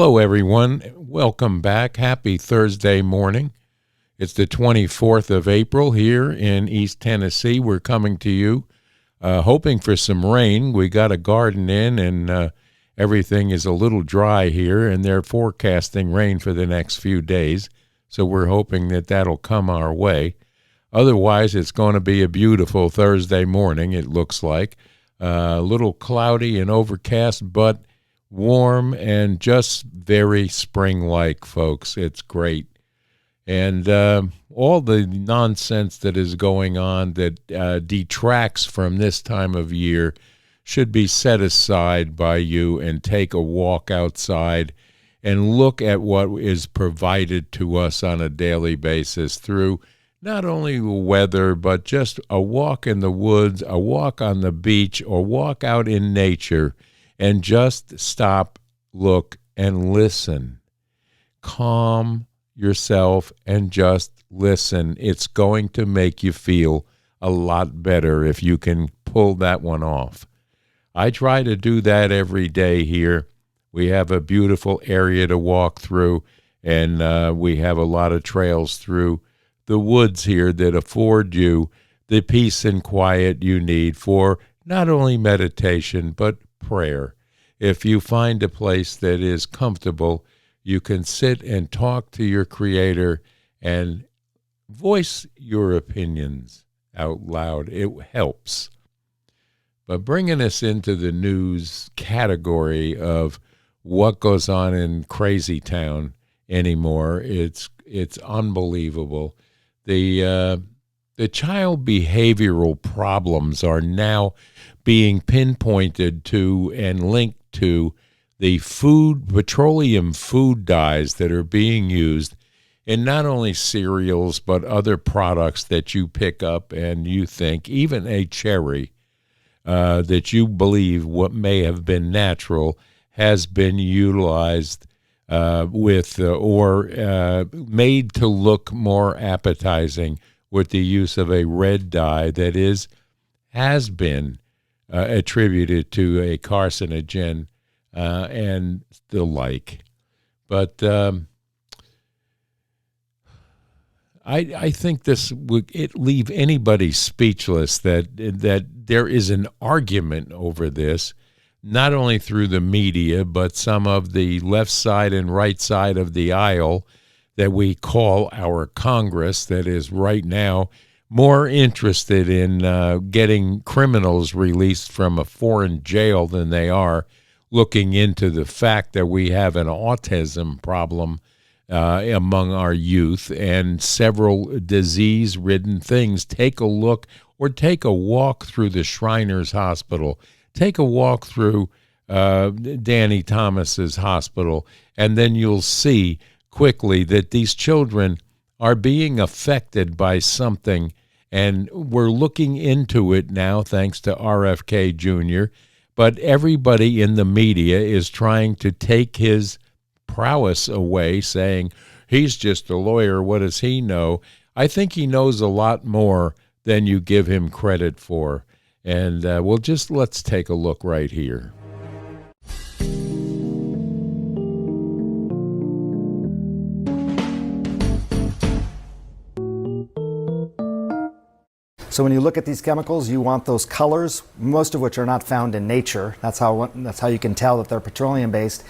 Hello, everyone. Welcome back. Happy Thursday morning. It's the 24th of April here in East Tennessee. We're coming to you hoping for some rain. We got a garden in, and everything is a little dry here, and they're forecasting rain for the next few days. So we're hoping that that'll come our way. Otherwise, it's going to be a beautiful Thursday morning, it looks like. A little cloudy and overcast, but warm and just very spring-like, folks. It's great. And all the nonsense that is going on that detracts from this time of year should be set aside by you and take a walk outside and look at what is provided to us on a daily basis through not only the weather, but just a walk in the woods, a walk on the beach, or walk out in nature and just stop, look, and listen. Calm yourself and just listen. It's going to make you feel a lot better if you can pull that one off. I try to do that every day here. We have a beautiful area to walk through, and we have a lot of trails through the woods here that afford you the peace and quiet you need for not only meditation, but prayer. If you find a place that is comfortable, you can sit and talk to your Creator and voice your opinions out loud. It helps. But bringing us into the news category of what goes on in Crazy Town anymore, it's unbelievable. The child behavioral problems are now being pinpointed to and linked to the petroleum food dyes that are being used in not only cereals but other products that you pick up and you think, even a cherry that you believe what may have been natural has been utilized or made to look more appetizing with the use of a red dye that has been attributed to a carcinogen and the like. But I think this would leave anybody speechless that there is an argument over this, not only through the media, but some of the left side and right side of the aisle that we call our Congress, that is right now more interested in getting criminals released from a foreign jail than they are looking into the fact that we have an autism problem among our youth and several disease-ridden things. Take a look or take a walk through the Shriners Hospital. Take a walk through Danny Thomas's hospital, and then you'll see quickly that these children are being affected by something, and we're looking into it now thanks to RFK Jr., but everybody in the media is trying to take his prowess away, saying, he's just a lawyer, what does he know? I think he knows a lot more than you give him credit for. And let's take a look right here. So when you look at these chemicals, you want those colors, most of which are not found in nature. That's how you can tell that they're petroleum-based.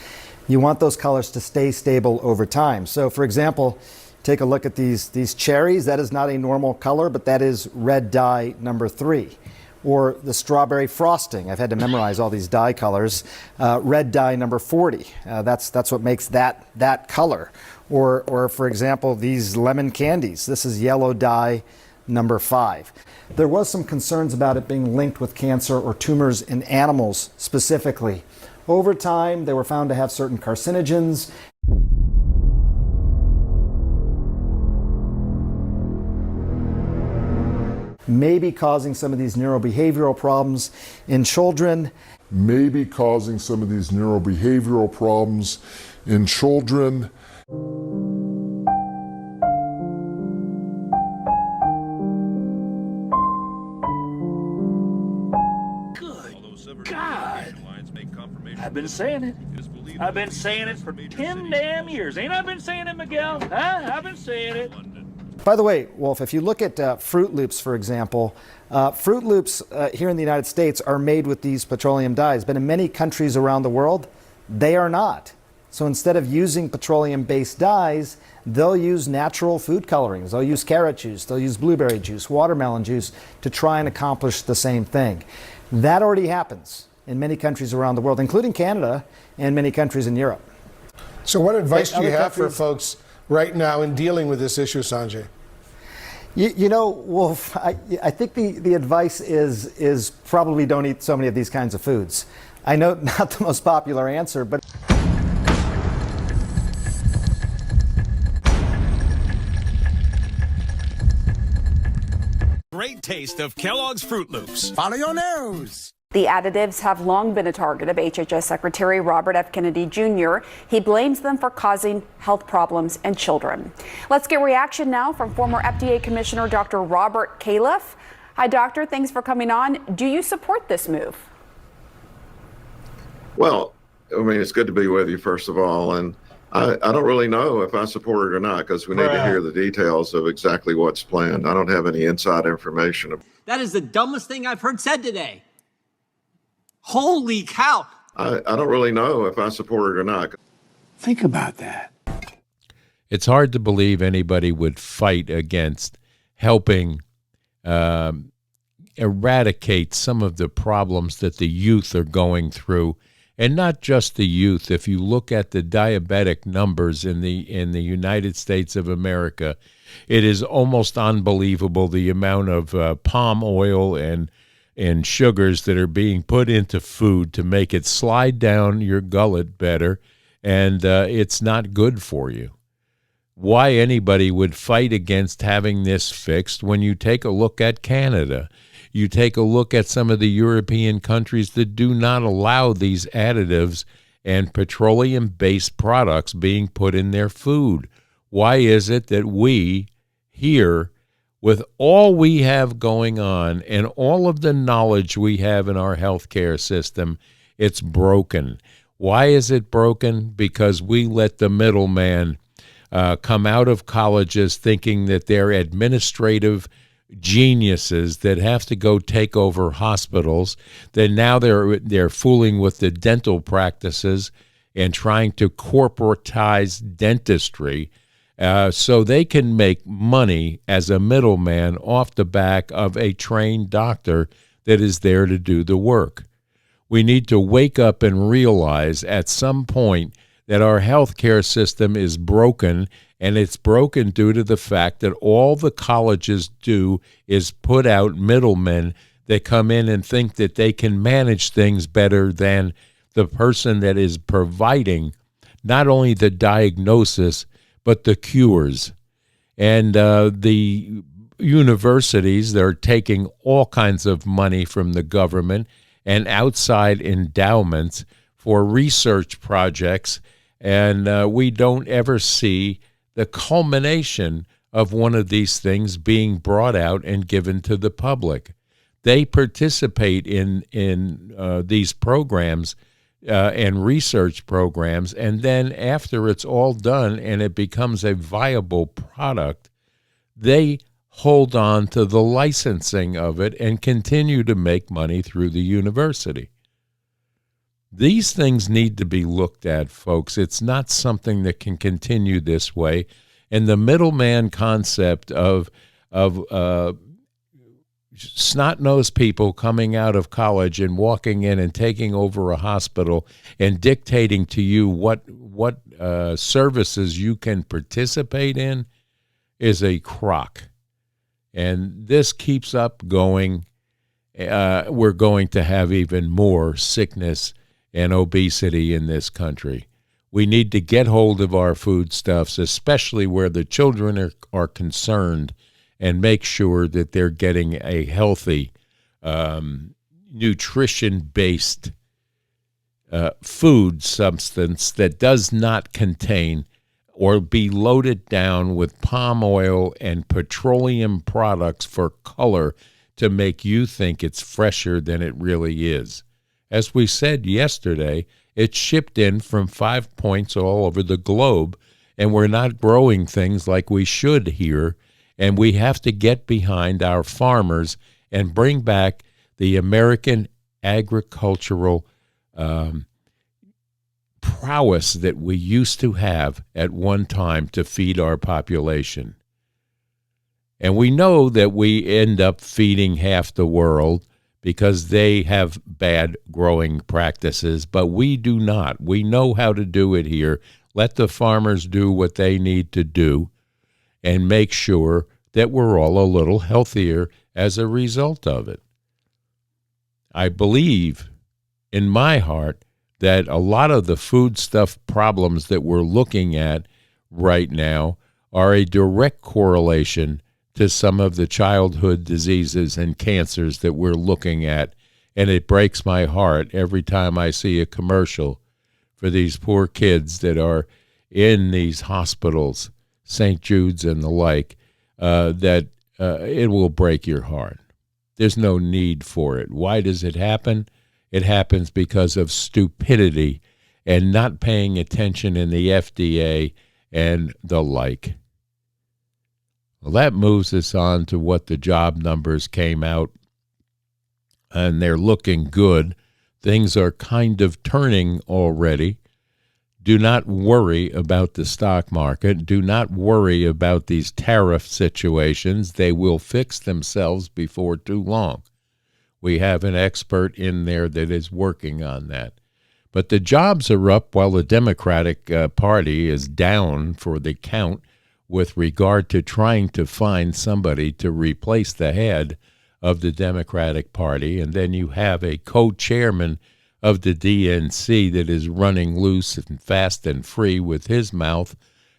You want those colors to stay stable over time. So for example, take a look at these cherries. That is not a normal color, but that is red dye number 3. Or the strawberry frosting. I've had to memorize all these dye colors. Red dye number 40. That's what makes that color. Or for example, these lemon candies. This is yellow dye number 5. There was some concerns about it being linked with cancer or tumors in animals specifically. Over time, they were found to have certain carcinogens. Maybe causing some of these neurobehavioral problems in children. God, I've been saying it. I've been saying it for 10 damn years. Ain't I been saying it, Miguel? Huh? I've been saying it. By the way, Wolf, if you look at Fruit Loops, for example, Fruit Loops here in the United States are made with these petroleum dyes, but in many countries around the world, they are not. So instead of using petroleum-based dyes, they'll use natural food colorings. They'll use carrot juice, they'll use blueberry juice, watermelon juice to try and accomplish the same thing. That already happens in many countries around the world, including Canada and many countries in Europe. So what advice do you Other have for countries- folks right now in dealing with this issue, Sanjay? You know, Wolf, I think the advice is probably don't eat so many of these kinds of foods. I know not the most popular answer, but Great taste of Kellogg's Fruit Loops. Follow your nose. The additives have long been a target of HHS Secretary Robert F. Kennedy Jr. He blames them for causing health problems in children. Let's get reaction now from former FDA Commissioner Dr. Robert Califf. Hi, Doctor. Thanks for coming on. Do you support this move? Well, I mean, it's good to be with you, first of all. And I don't really know if I support it or not, because we need to hear the details of exactly what's planned. I don't have any inside information. That is the dumbest thing I've heard said today. Holy cow. I don't really know if I support it or not. Think about that. It's hard to believe anybody would fight against helping eradicate some of the problems that the youth are going through. And not just the youth. If you look at the diabetic numbers in the United States of America, it is almost unbelievable the amount of palm oil and sugars that are being put into food to make it slide down your gullet better, and it's not good for you. Why anybody would fight against having this fixed when you take a look at Canada? You take a look at some of the European countries that do not allow these additives and petroleum-based products being put in their food. Why is it that we here, with all we have going on and all of the knowledge we have in our healthcare system, it's broken? Why is it broken? Because we let the middleman come out of colleges thinking that they're administrative geniuses that have to go take over hospitals. Then now they're fooling with the dental practices and trying to corporatize dentistry so they can make money as a middleman off the back of a trained doctor that is there to do the work. We need to wake up and realize at some point that our healthcare system is broken, and it's broken due to the fact that all the colleges do is put out middlemen that come in and think that they can manage things better than the person that is providing not only the diagnosis, but the cures. And the universities, they're taking all kinds of money from the government and outside endowments for research projects, and we don't ever see the culmination of one of these things being brought out and given to the public. They participate in these programs and research programs, and then after it's all done and it becomes a viable product, they hold on to the licensing of it and continue to make money through the university. These things need to be looked at, folks. It's not something that can continue this way. And the middleman concept of snot-nosed people coming out of college and walking in and taking over a hospital and dictating to you what services you can participate in is a crock. And this keeps up going. We're going to have even more sickness and obesity in this country. We need to get hold of our foodstuffs, especially where the children are concerned, and make sure that they're getting a healthy, nutrition-based food substance that does not contain or be loaded down with palm oil and petroleum products for color to make you think it's fresher than it really is. As we said yesterday, it's shipped in from 5 points all over the globe, and we're not growing things like we should here, and we have to get behind our farmers and bring back the American agricultural prowess that we used to have at one time to feed our population. And we know that we end up feeding half the world because they have bad growing practices, but we do not. We know how to do it here. Let the farmers do what they need to do and make sure that we're all a little healthier as a result of it. I believe in my heart that a lot of the foodstuff problems that we're looking at right now are a direct correlation to some of the childhood diseases and cancers that we're looking at. And it breaks my heart every time I see a commercial for these poor kids that are in these hospitals, St. Jude's and the like, that it will break your heart. There's no need for it. Why does it happen? It happens because of stupidity and not paying attention in the FDA and the like. Well, that moves us on to what the job numbers came out, and they're looking good. Things are kind of turning already. Do not worry about the stock market. Do not worry about these tariff situations. They will fix themselves before too long. We have an expert in there that is working on that. But the jobs are up while the Democratic Party is down for the count with regard to trying to find somebody to replace the head of the Democratic Party. And then you have a co-chairman of the DNC that is running loose and fast and free with his mouth,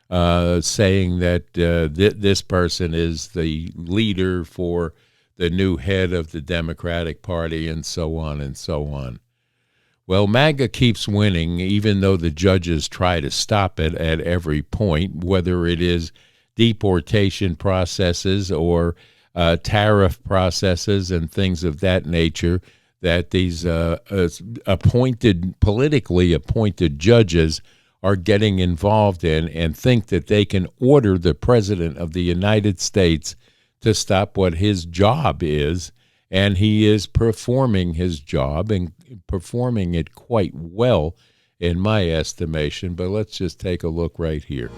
saying that this person is the leader for the new head of the Democratic Party, and so on and so on. Well, MAGA keeps winning, even though the judges try to stop it at every point, whether it is deportation processes or tariff processes and things of that nature, that these politically appointed judges are getting involved in and think that they can order the President of the United States to stop what his job is, and he is performing his job and performing it quite well in my estimation. But let's just take a look right here.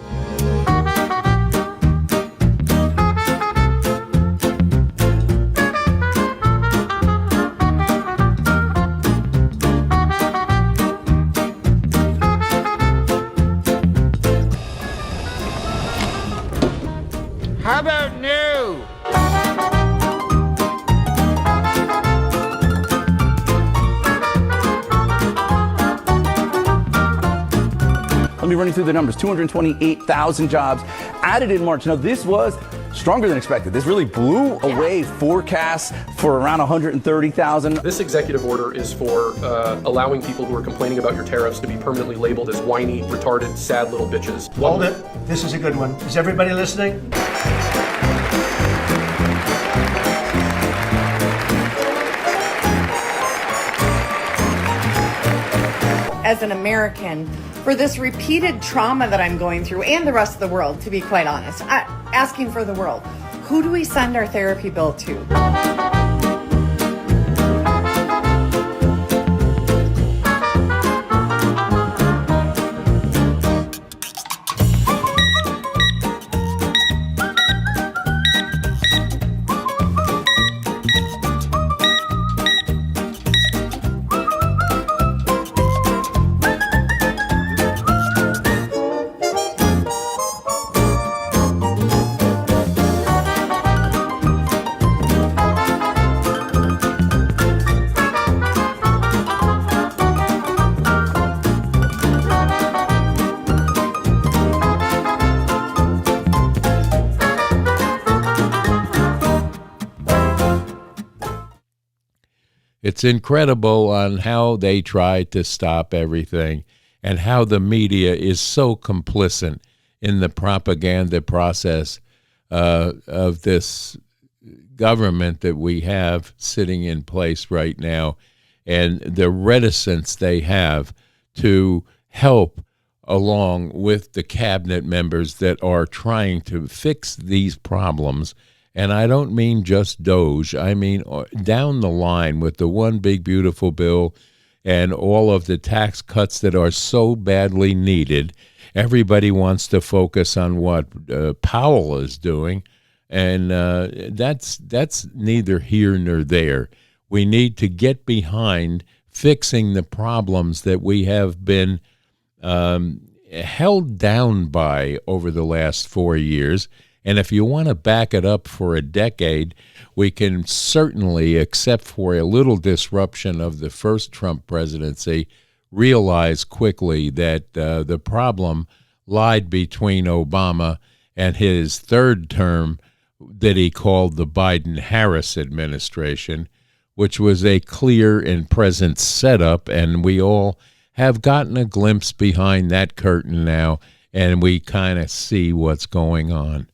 How about new? Let me run you through the numbers. 228,000 jobs added in March. Now, this was stronger than expected. This really blew away forecasts for around 130,000. This executive order is for allowing people who are complaining about your tariffs to be permanently labeled as whiny, retarded, sad little bitches. Hold it. This is a good one. Is everybody listening? As an American, for this repeated trauma that I'm going through, and the rest of the world, to be quite honest, asking for the world, who do we send our therapy bill to? It's incredible on how they try to stop everything and how the media is so complicit in the propaganda process of this government that we have sitting in place right now. and the reticence they have to help along with the cabinet members that are trying to fix these problems. And I don't mean just DOGE. I mean down the line with the one big beautiful bill and all of the tax cuts that are so badly needed. Everybody wants to focus on what Powell is doing, and that's neither here nor there. We need to get behind fixing the problems that we have been held down by over the last 4 years. And if you want to back it up for a decade, we can certainly, except for a little disruption of the first Trump presidency, realize quickly that the problem lied between Obama and his third term that he called the Biden-Harris administration, which was a clear and present setup, and we all have gotten a glimpse behind that curtain now, and we kind of see what's going on.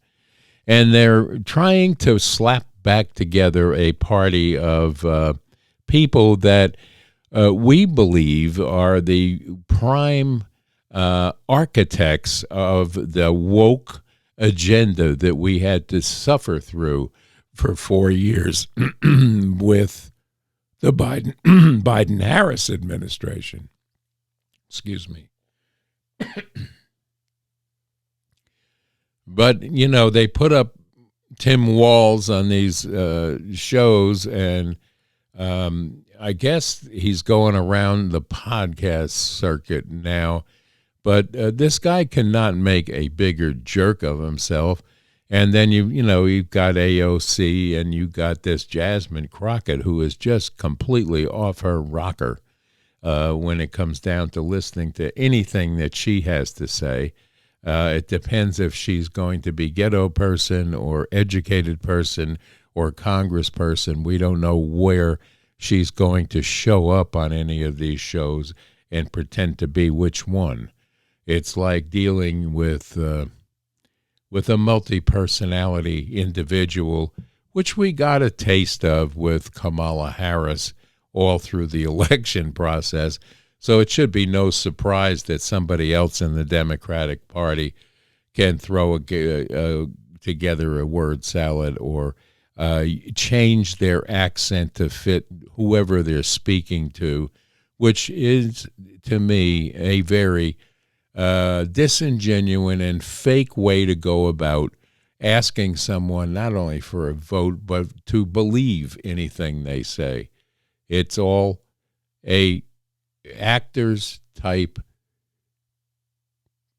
And they're trying to slap back together a party of people that we believe are the prime architects of the woke agenda that we had to suffer through for 4 years with the Biden-Harris administration. Excuse me. But, you know, they put up Tim Walz on these shows, and I guess he's going around the podcast circuit now. But this guy cannot make a bigger jerk of himself. And then, you've got AOC, and you got this Jasmine Crockett, who is just completely off her rocker when it comes down to listening to anything that she has to say. It depends if she's going to be ghetto person or educated person or congressperson. We don't know where she's going to show up on any of these shows and pretend to be which one. It's like dealing with a multi-personality individual, which we got a taste of with Kamala Harris all through the election process. So it should be no surprise that somebody else in the Democratic Party can throw together a word salad or change their accent to fit whoever they're speaking to, which is, to me, a very disingenuous and fake way to go about asking someone not only for a vote, but to believe anything they say. It's all a actors type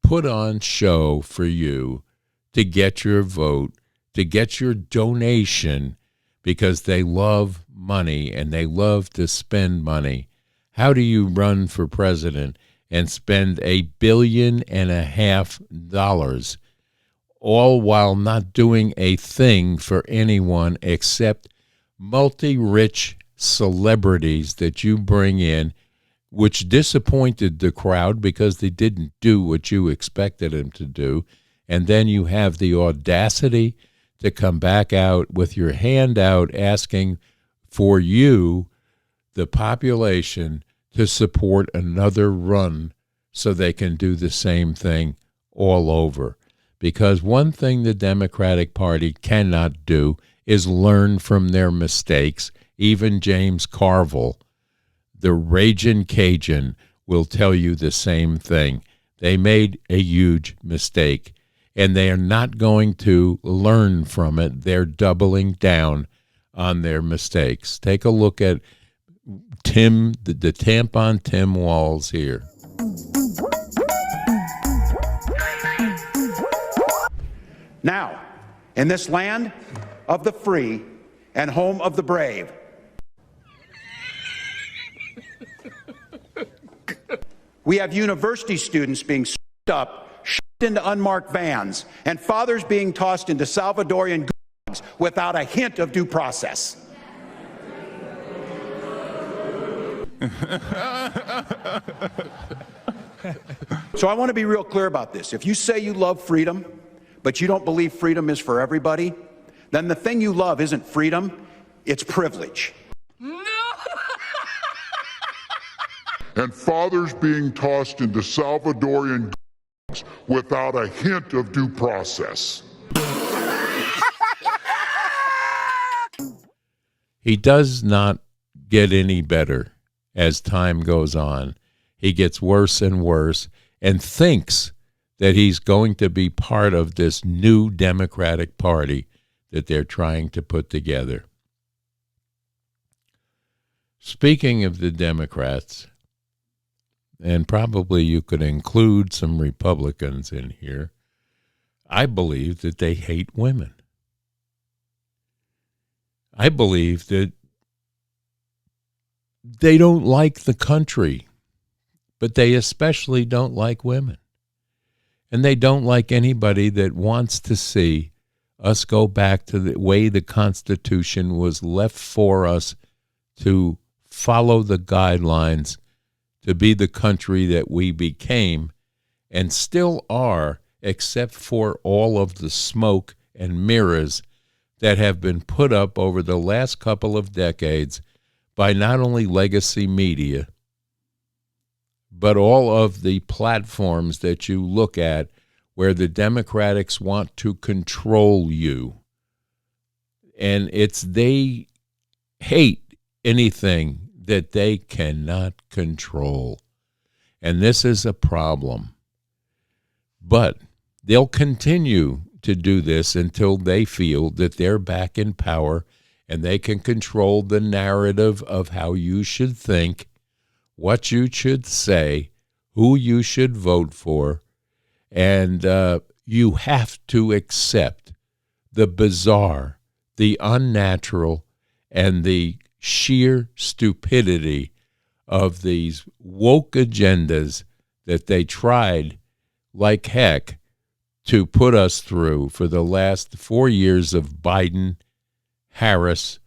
put on show for you to get your vote, to get your donation, because they love money and they love to spend money. How do you run for president and spend $1.5 billion, all while not doing a thing for anyone except multi-rich celebrities that you bring in, which disappointed the crowd because they didn't do what you expected them to do. And then you have the audacity to come back out with your hand out asking for you, the population, to support another run so they can do the same thing all over. Because one thing the Democratic Party cannot do is learn from their mistakes. Even James Carville, the Ragin' Cajun, will tell you the same thing. They made a huge mistake, and they are not going to learn from it. They're doubling down on their mistakes. Take a look at the tampon Tim Walz here. Now, in this land of the free and home of the brave, we have university students being swept up, shoved into unmarked vans, and fathers being tossed into Salvadorian gulags without a hint of due process. So I want to be real clear about this. If you say you love freedom, but you don't believe freedom is for everybody, then the thing you love isn't freedom, it's privilege. and fathers being tossed into Salvadorian gulag without a hint of due process. He does not get any better as time goes on. He gets worse and worse and thinks that he's going to be part of this new Democratic Party that they're trying to put together. Speaking of the Democrats, and probably you could include some Republicans in here, I believe that they hate women. I believe that they don't like the country, but they especially don't like women. And they don't like anybody that wants to see us go back to the way the Constitution was left for us to follow the guidelines to be the country that we became and still are, except for all of the smoke and mirrors that have been put up over the last couple of decades by not only legacy media, but all of the platforms that you look at where the Democrats want to control you. And they hate anything that they cannot control. And this is a problem. But they'll continue to do this until they feel that they're back in power and they can control the narrative of how you should think, what you should say, who you should vote for, and you have to accept the bizarre, the unnatural, and the sheer stupidity of these woke agendas that they tried like heck to put us through for the last 4 years of Biden, Harris,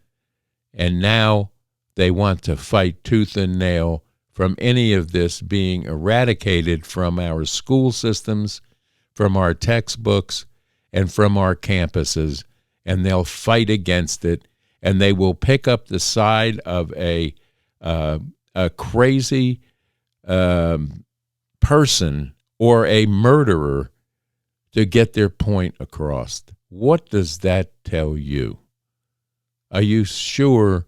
and now they want to fight tooth and nail from any of this being eradicated from our school systems, from our textbooks, and from our campuses, and they'll fight against it, and they will pick up the side of a crazy person or a murderer to get their point across. What does that tell you? Are you sure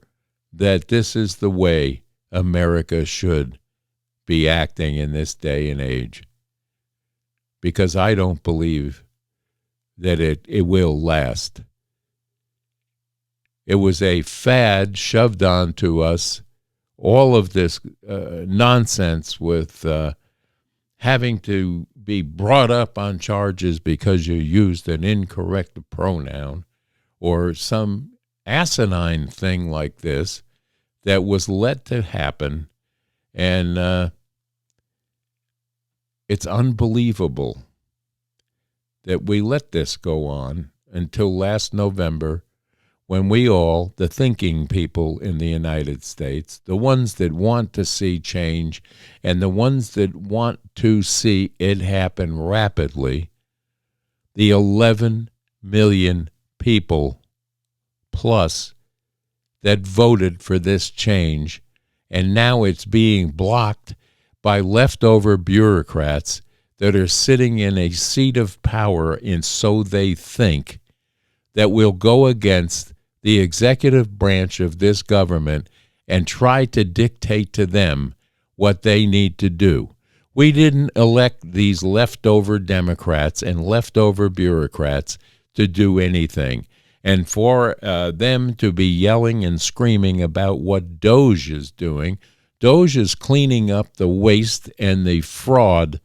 that this is the way America should be acting in this day and age? Because I don't believe that it will last. It was a fad shoved onto us, all of this nonsense with having to be brought up on charges because you used an incorrect pronoun or some asinine thing like this that was let to happen. And it's unbelievable that we let this go on until last November, when we all, the thinking people in the United States, the ones that want to see change and the ones that want to see it happen rapidly, the 11 million people plus that voted for this change, and now it's being blocked by leftover bureaucrats that are sitting in a seat of power, and so they think, that will go against the executive branch of this government and try to dictate to them what they need to do. We didn't elect these leftover Democrats and leftover bureaucrats to do anything. And for them to be yelling and screaming about what DOJ is doing, DOJ is cleaning up the waste and the fraud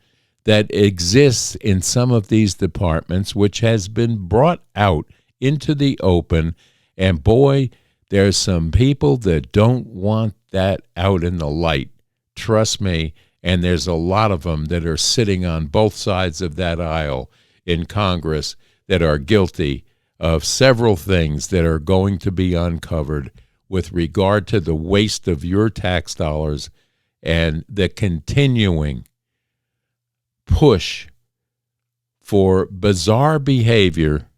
that exists in some of these departments, which has been brought out into the open. And boy, there's some people that don't want that out in the light. Trust me. And there's a lot of them that are sitting on both sides of that aisle in Congress that are guilty of several things that are going to be uncovered with regard to the waste of your tax dollars and the continuing push for bizarre behavior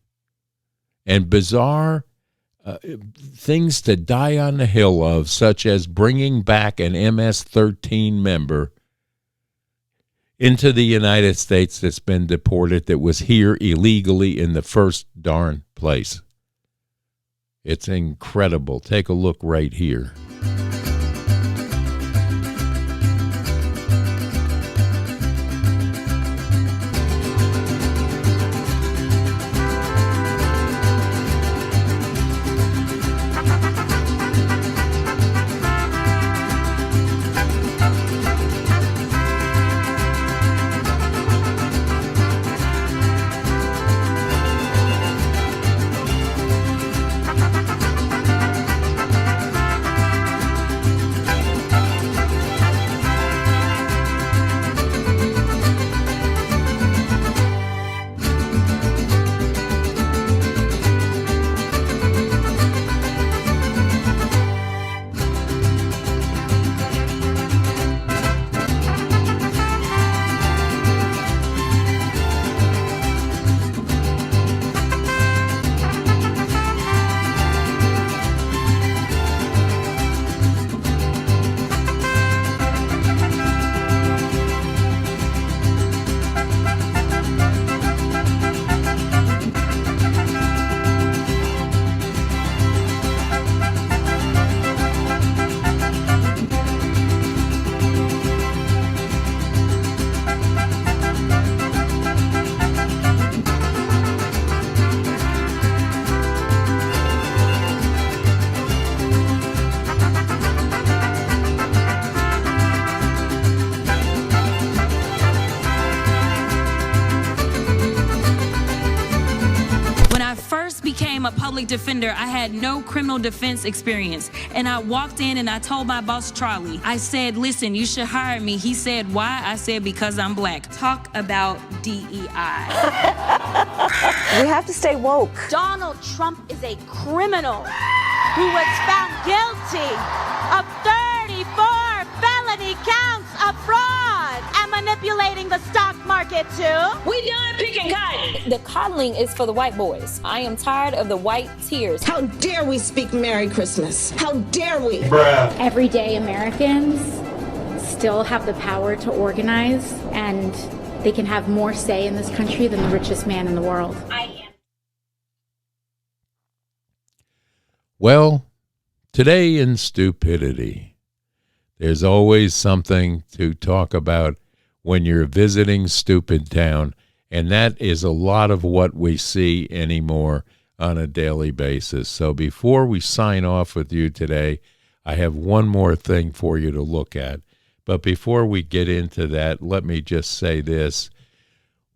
and bizarre things to die on the hill of, such as bringing back an MS-13 member into the United States that's been deported, that was here illegally in the first darn place. It's incredible. Take a look right here. A public defender, I had no criminal defense experience, and I walked in and I told my boss Charlie, I said, listen, you should hire me. He said, why? I said, because I'm black. Talk about DEI. We have to stay woke. Donald Trump is a criminal who was found guilty of 34 felony counts of fraud and manipulating the stock market too. We done picking cotton. The coddling is for the white boys. I am tired of the white tears. How dare we speak Merry Christmas? How dare we? Bruh. Everyday Americans still have the power to organize, and they can have more say in this country than the richest man in the world. Well, today in stupidity, there's always something to talk about when you're visiting Stupid Town, and that is a lot of what we see anymore on a daily basis. So before we sign off with you today, I have one more thing for you to look at. But before we get into that, let me just say this.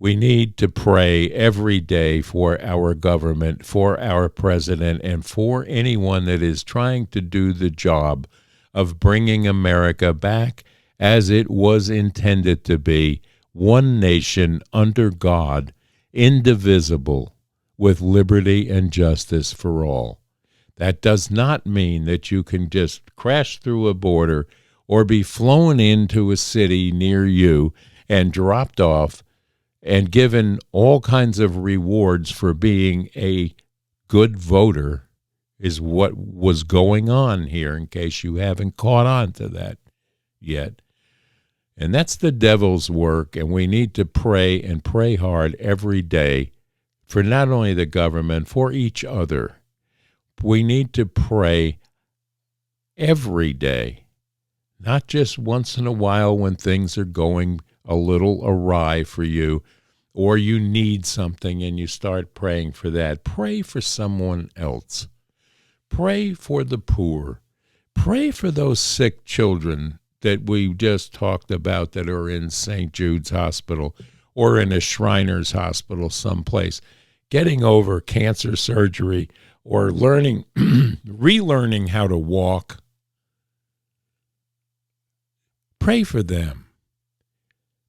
We need to pray every day for our government, for our president, and for anyone that is trying to do the job of bringing America back as it was intended to be, one nation under God, indivisible, with liberty and justice for all. That does not mean that you can just crash through a border or be flown into a city near you and dropped off and given all kinds of rewards for being a good voter, is what was going on here, in case you haven't caught on to that yet. And that's the devil's work, and we need to pray and pray hard every day for not only the government, for each other. We need to pray every day, not just once in a while when things are going a little awry for you, or you need something and you start praying for that. Pray for someone else. Pray for the poor. Pray for those sick children that we just talked about that are in St. Jude's Hospital or in a Shriners Hospital someplace, getting over cancer surgery or learning, relearning how to walk. Pray for them.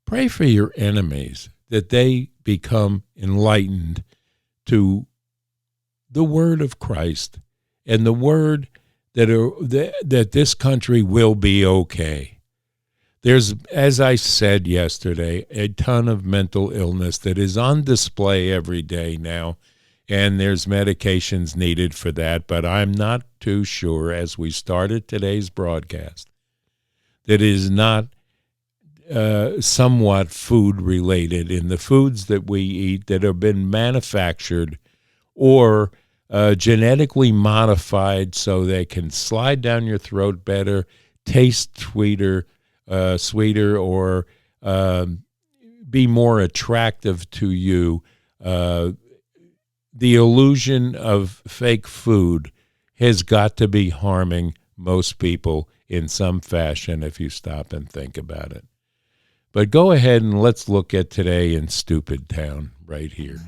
Pray for your enemies, that they become enlightened to the word of Christ and the word that this country will be okay. There's, as I said yesterday, a ton of mental illness that is on display every day now and there's medications needed for that, but I'm not too sure, as we started today's broadcast, that it is not somewhat food-related in the foods that we eat that have been manufactured or genetically modified so they can slide down your throat better, taste sweeter, or be more attractive to you. The illusion of fake food has got to be harming most people in some fashion if you stop and think about it. But go ahead and let's look at today in Stupid Town right here.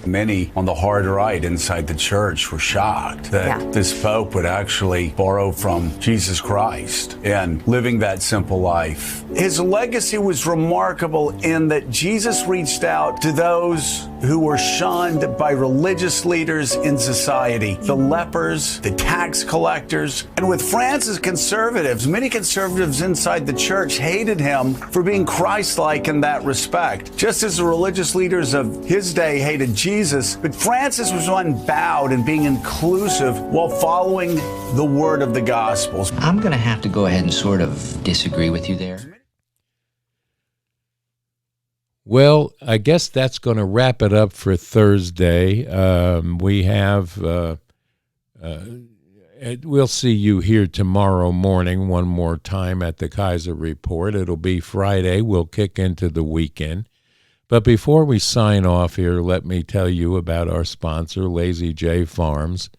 Many on the hard right inside the church were shocked that this Pope would actually borrow from Jesus Christ and living that simple life. His legacy was remarkable in that Jesus reached out to those who were shunned by religious leaders in society, the lepers, the tax collectors. And with France's conservatives, many conservatives inside the church hated him for being Christ-like in that respect, just as the religious leaders of his day hated Jesus. But Francis was unbowed in being inclusive while following the word of the Gospels. I'm going to have to go ahead and sort of disagree with you there. Well, I guess that's going to wrap it up for Thursday. We have, we'll see you here tomorrow morning one more time at the Kaiser Report. It'll be Friday. We'll kick into the weekend. But before we sign off here, let me tell you about our sponsor, Lazy J Farms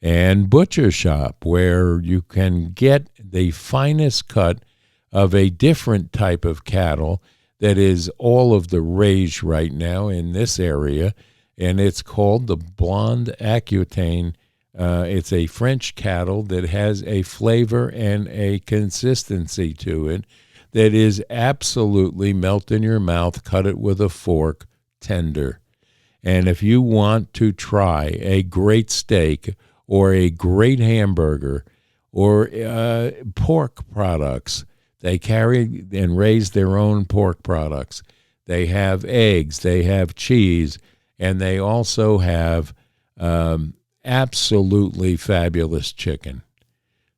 and Butcher Shop, where you can get the finest cut of a different type of cattle that is all of the rage right now in this area, and it's called the Blonde Aquitaine. It's a French cattle that has a flavor and a consistency to it that is absolutely melt in your mouth, cut it with a fork, tender. And if you want to try a great steak or a great hamburger or pork products, they carry and raise their own pork products. They have eggs, they have cheese, and they also have absolutely fabulous chicken.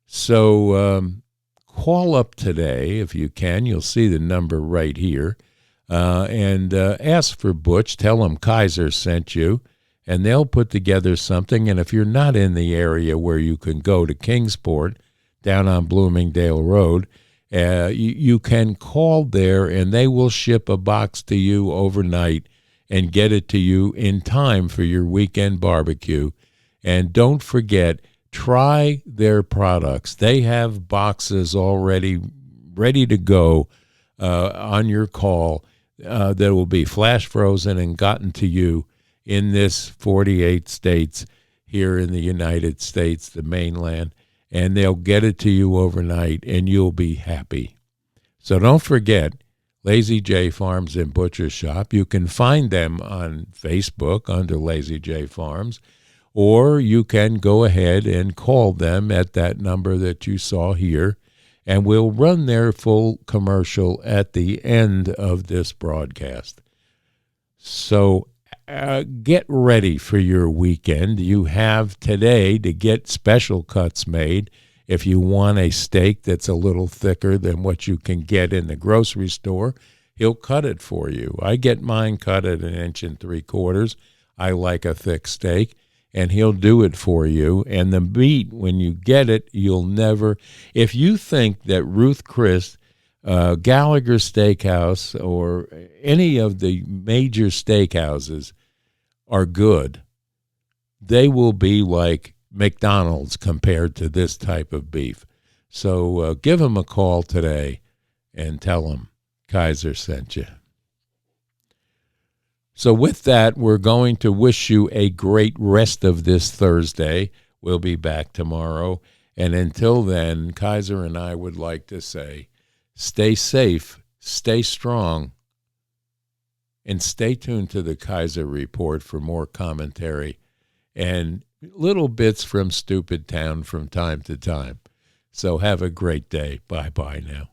So call up today if you can. You'll see the number right here. And ask for Butch. Tell them Kaiser sent you, and they'll put together something. And if you're not in the area where you can go to Kingsport, down on Bloomingdale Road, you can call there, and they will ship a box to you overnight and get it to you in time for your weekend barbecue. And don't forget, try their products. They have boxes already ready to go on your call that will be flash frozen and gotten to you in this 48 states here in the United States, the mainland. And they'll get it to you overnight, and you'll be happy. So don't forget, Lazy J Farms and Butcher Shop. You can find them on Facebook under Lazy J Farms, or you can go ahead and call them at that number that you saw here, And we'll run their full commercial at the end of this broadcast. So get ready for your weekend. You have today to get special cuts made if you want a steak that's a little thicker than what you can get in the grocery store. He'll cut it for you. I get mine cut at 1 3/4 inches. I like a thick steak, and he'll do it for you. And the meat, when you get it, you'll never, if you think that Ruth Chris, Gallagher Steakhouse, or any of the major steakhouses are good, they will be like McDonald's compared to this type of beef. So give them a call today and tell them Kaiser sent you. So with that, we're going to wish you a great rest of this Thursday. We'll be back tomorrow. And until then, Kaiser and I would like to say, stay safe, stay strong, and stay tuned to the Kaiser Report for more commentary and little bits from Stupid Town from time to time. So have a great day. Bye-bye now.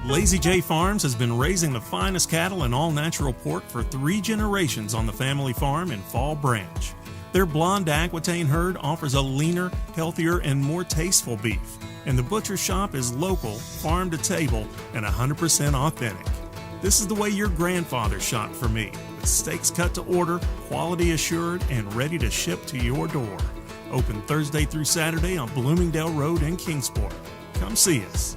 Lazy J Farms has been raising the finest cattle and all-natural pork for 3 generations on the family farm in Fall Branch. Their blonde Aquitaine herd offers a leaner, healthier, and more tasteful beef. And the butcher shop is local, farm to table, and 100% authentic. This is the way your grandfather shopped for me, with steaks cut to order, quality assured, and ready to ship to your door. Open Thursday through Saturday on Bloomingdale Road in Kingsport. Come see us.